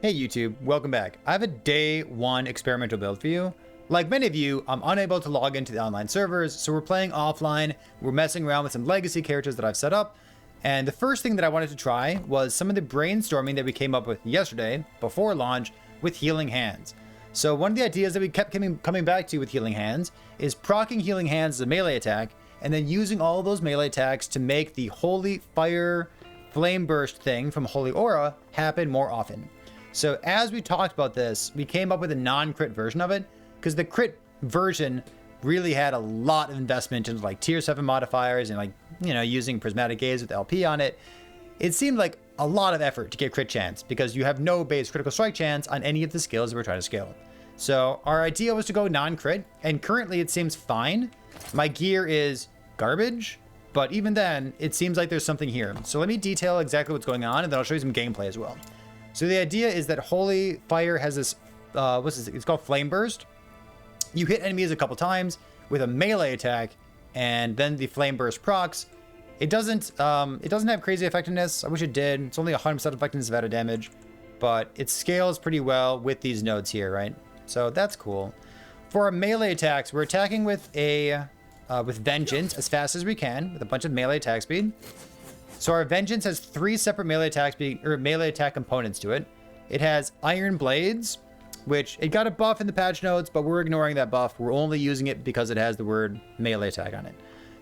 Hey YouTube, welcome back. I have a day one experimental build for you. Like many of you, I'm unable to log into the online servers, so we're playing offline. We're messing around with some legacy characters that I've set up. And the first thing that I wanted to try was some of the brainstorming that we came up with yesterday before launch with Healing Hands. So one of the ideas that we kept coming back to with Healing Hands is proccing Healing Hands as a melee attack, and then using all those melee attacks to make the Holy Fire Flame Burst thing from Holy Aura happen more often. So as we talked about this, we came up with a non-crit version of it, because the crit version really had a lot of investment into like tier 7 modifiers and using prismatic gaze with LP on it. It seemed like a lot of effort to get crit chance because you have no base critical strike chance on any of the skills that we're trying to scale with. So our idea was to go non-crit, and currently it seems fine. My gear is garbage, but even then it seems like there's something here. So let me detail exactly what's going on, and then I'll show you some gameplay as well. So the idea is that Holy Fire has this, it's called Flame Burst. You hit enemies a couple times with a melee attack, and then the Flame Burst procs. It doesn't have crazy effectiveness. I wish it did. It's only 100% effectiveness of auto damage, but it scales pretty well with these nodes here, right? So that's cool. For our melee attacks, we're attacking with with Vengeance as fast as we can with a bunch of melee attack speed. So our Vengeance has 3 separate melee attack components to it. It has Iron Blades, which it got a buff in the patch notes, but we're ignoring that buff. We're only using it because it has the word melee attack on it.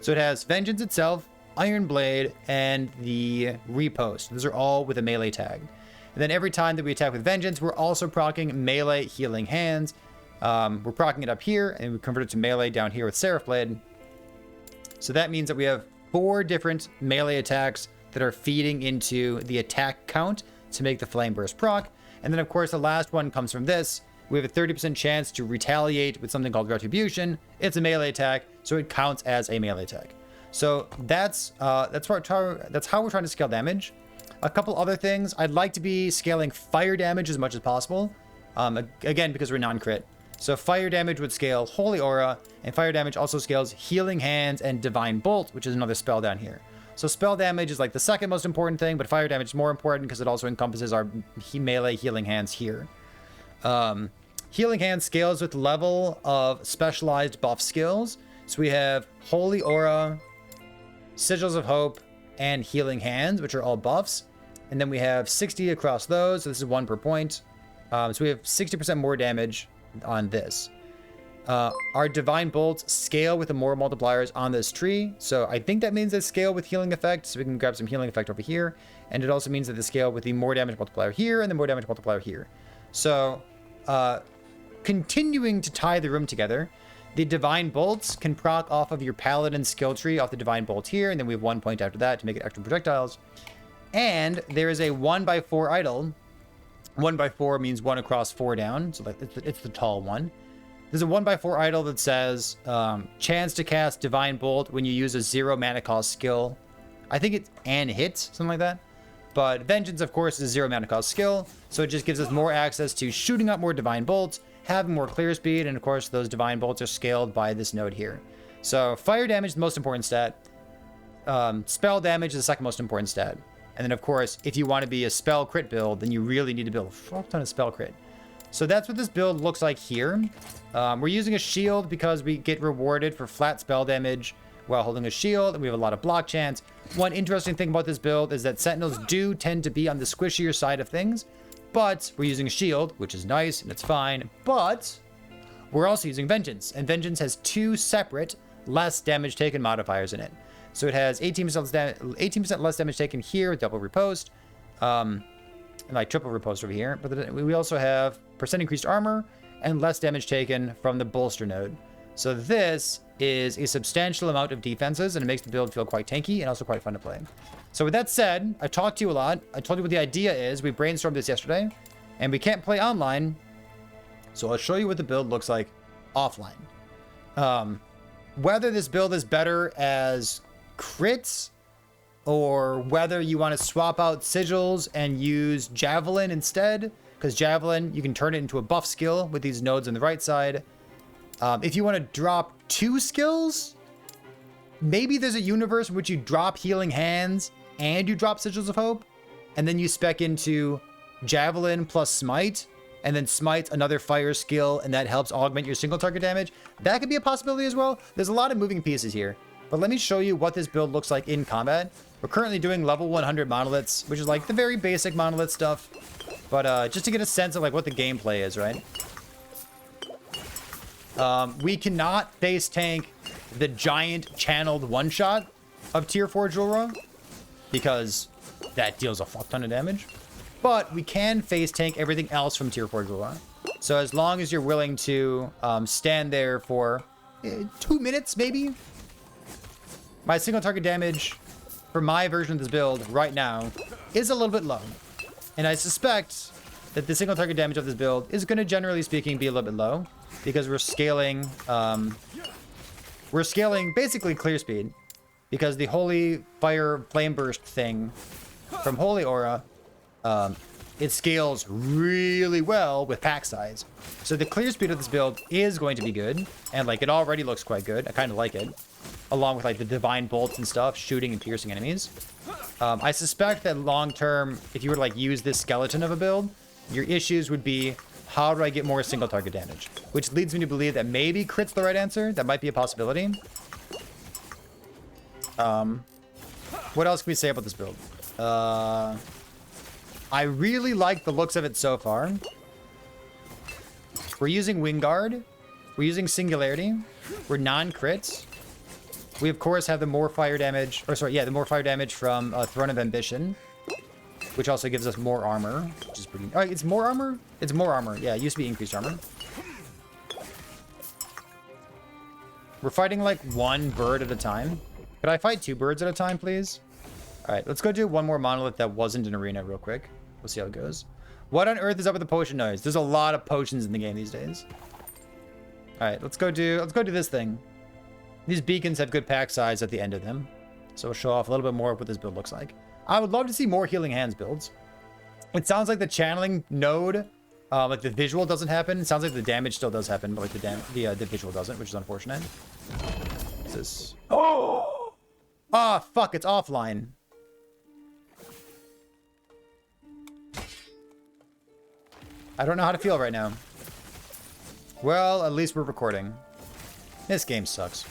So it has Vengeance itself, Iron Blade, and the Repost. Those are all with a melee tag. And then every time that we attack with Vengeance, we're also proccing melee Healing Hands. We're proccing it up here, and we convert it to melee down here with Seraph Blade. So that means that we have 4 different melee attacks that are feeding into the attack count to make the Flame Burst proc. And then, of course, the last one comes from this. We have a 30% chance to retaliate with something called Retribution. It's a melee attack, so it counts as a melee attack. So that's how we're trying to scale damage. A couple other things. I'd like to be scaling fire damage as much as possible. Again, because we're non-crit. So fire damage would scale Holy Aura, and fire damage also scales Healing Hands and Divine Bolt, which is another spell down here. So spell damage is like the second most important thing, but fire damage is more important because it also encompasses our melee Healing Hands here. Healing Hands scales with level of specialized buff skills. So we have Holy Aura, Sigils of Hope, and Healing Hands, which are all buffs. And then we have 60 across those, so this is 1 per point. So we have 60% more damage on this. Our Divine Bolts scale with the more multipliers on this tree. So I think that means they scale with healing effect. So we can grab some healing effect over here. And it also means that they scale with the more damage multiplier here and the more damage multiplier here. So continuing to tie the room together, the Divine Bolts can proc off of your Paladin skill tree off the Divine Bolt here. And then we have 1 point after that to make it extra projectiles. And there is a 1x4 idol. 1x4 means 1 across 4 down. So it's the tall one. There's a 1x4 idol that says chance to cast Divine Bolt when you use a 0 mana cost skill. I think it's an hit, something like that. But Vengeance, of course, is a 0 mana cost skill. So it just gives us more access to shooting up more Divine Bolts, having more clear speed, and of course, those Divine Bolts are scaled by this node here. So fire damage is the most important stat. Spell damage is the second most important stat. And then, of course, if you want to be a spell crit build, then you really need to build a fuck ton of spell crit. So that's what this build looks like here. We're using a shield because we get rewarded for flat spell damage while holding a shield, and we have a lot of block chance. One interesting thing about this build is that Sentinels do tend to be on the squishier side of things, but we're using a shield, which is nice and it's fine, but we're also using Vengeance, and Vengeance has 2 separate less damage taken modifiers in it. So it has 18% less damage taken here with double repost, and like triple repost over here. But we also have % increased armor and less damage taken from the bolster node. So this is a substantial amount of defenses, and it makes the build feel quite tanky and also quite fun to play. So with that said, I talked to you a lot. I told you what the idea is. We brainstormed this yesterday, and we can't play online. So I'll show you what the build looks like offline. Whether this build is better as crits, or whether you want to swap out Sigils and use Javelin instead, because Javelin, you can turn it into a buff skill with these nodes on the right side. If you want to drop 2 skills, maybe there's a universe in which you drop Healing Hands and you drop Sigils of Hope, and then you spec into Javelin plus Smite, and then Smite another fire skill, and that helps augment your single target damage. That could be a possibility as well. There's a lot of moving pieces here. But let me show you what this build looks like in combat. We're currently doing level 100 monoliths, which is like the very basic monolith stuff. But just to get a sense of like what the gameplay is, right? We cannot face tank the giant channeled one-shot of tier 4 Julra, because that deals a fuck ton of damage. But we can face tank everything else from tier 4 Julra. So as long as you're willing to stand there for 2 minutes, maybe. My single target damage for my version of this build right now is a little bit low. And I suspect that the single target damage of this build is going to, generally speaking, be a little bit low, because we're scaling basically clear speed, because the Holy Fire Flame Burst thing from Holy Aura, it scales really well with pack size. So the clear speed of this build is going to be good, and like it already looks quite good. I kind of like it, along with like the divine bolts and stuff, shooting and piercing enemies. I suspect that long term, if you were to like use this skeleton of a build, your issues would be, how do I get more single target damage? Which leads me to believe that maybe crit's the right answer. That might be a possibility. What else can we say about this build? I really like the looks of it so far. We're using Wingguard. We're using Singularity. We're non-crits. We, of course, have the more fire damage, or sorry, yeah, the more fire damage from Throne of Ambition, which also gives us more armor, which is pretty... Oh, it's more armor? It's more armor. Yeah, it used to be increased armor. We're fighting like one bird at a time. Could I fight 2 birds at a time, please? All right, let's go do one more monolith that wasn't an arena real quick. We'll see how it goes. What on earth is up with the potion noise? There's a lot of potions in the game these days. All right, let's go do this thing. These beacons have good pack size at the end of them, so we'll show off a little bit more of what this build looks like. I would love to see more Healing Hands builds. It sounds like the channeling node, like the visual doesn't happen. It sounds like the damage still does happen, but like the visual doesn't, which is unfortunate. What's this? Oh! Ah, fuck, it's offline. I don't know how to feel right now. Well, at least we're recording. This game sucks.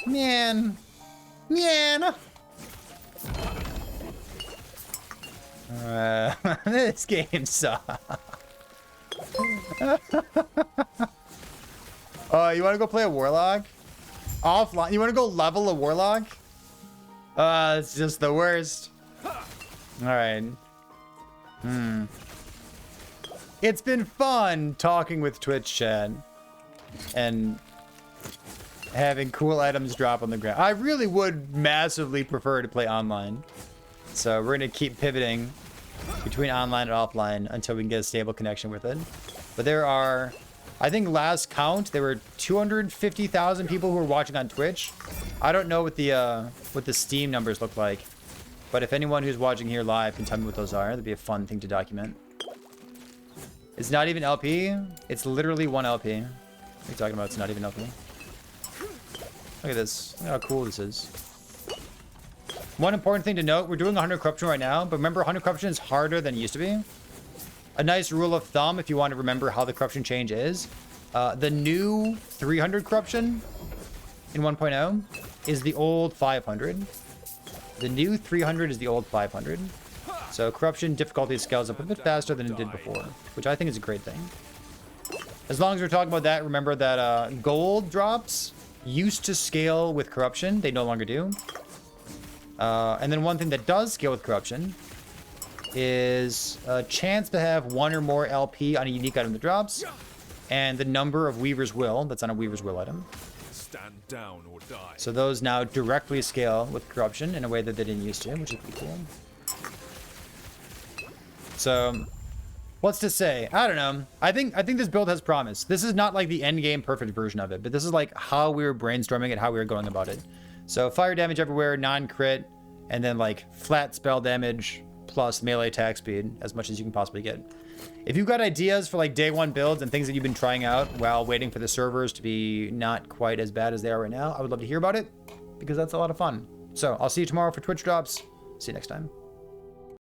Man. This game sucks. Oh, you want to go play a Warlock? Offline? You want to go level a Warlock? It's just the worst. Alright. It's been fun talking with Twitch chat and having cool items drop on the ground. I really would massively prefer to play online. So we're going to keep pivoting between online and offline until we can get a stable connection with it. But there are, I think last count, there were 250,000 people who were watching on Twitch. I don't know what the Steam numbers look like. But if anyone who's watching here live can tell me what those are, that'd be a fun thing to document. It's not even LP. It's literally 1 LP. What are you talking about? It's not even LP. Look at this. Look how cool this is. One important thing to note, we're doing 100 corruption right now, but remember 100 corruption is harder than it used to be. A nice rule of thumb, if you want to remember how the corruption change is, the new 300 corruption in 1.0 is the old 500. The new 300 is the old 500. So corruption difficulty scales up a bit faster than it did before, which I think is a great thing. As long as we're talking about that, remember that gold drops used to scale with corruption. They no longer do. And then one thing that does scale with corruption is a chance to have 1 or more LP on a unique item that drops, and the number of Weaver's Will that's on a Weaver's Will item. Stand down or die. So those now directly scale with corruption in a way that they didn't used to, which is pretty cool. So, what's to say? I don't know. I think this build has promise. This is not like the end game perfect version of it, but this is like how we were brainstorming it, how we were going about it. So fire damage everywhere, non-crit, and then like flat spell damage plus melee attack speed, as much as you can possibly get. If you've got ideas for like day 1 builds and things that you've been trying out while waiting for the servers to be not quite as bad as they are right now, I would love to hear about it, because that's a lot of fun. So I'll see you tomorrow for Twitch drops. See you next time.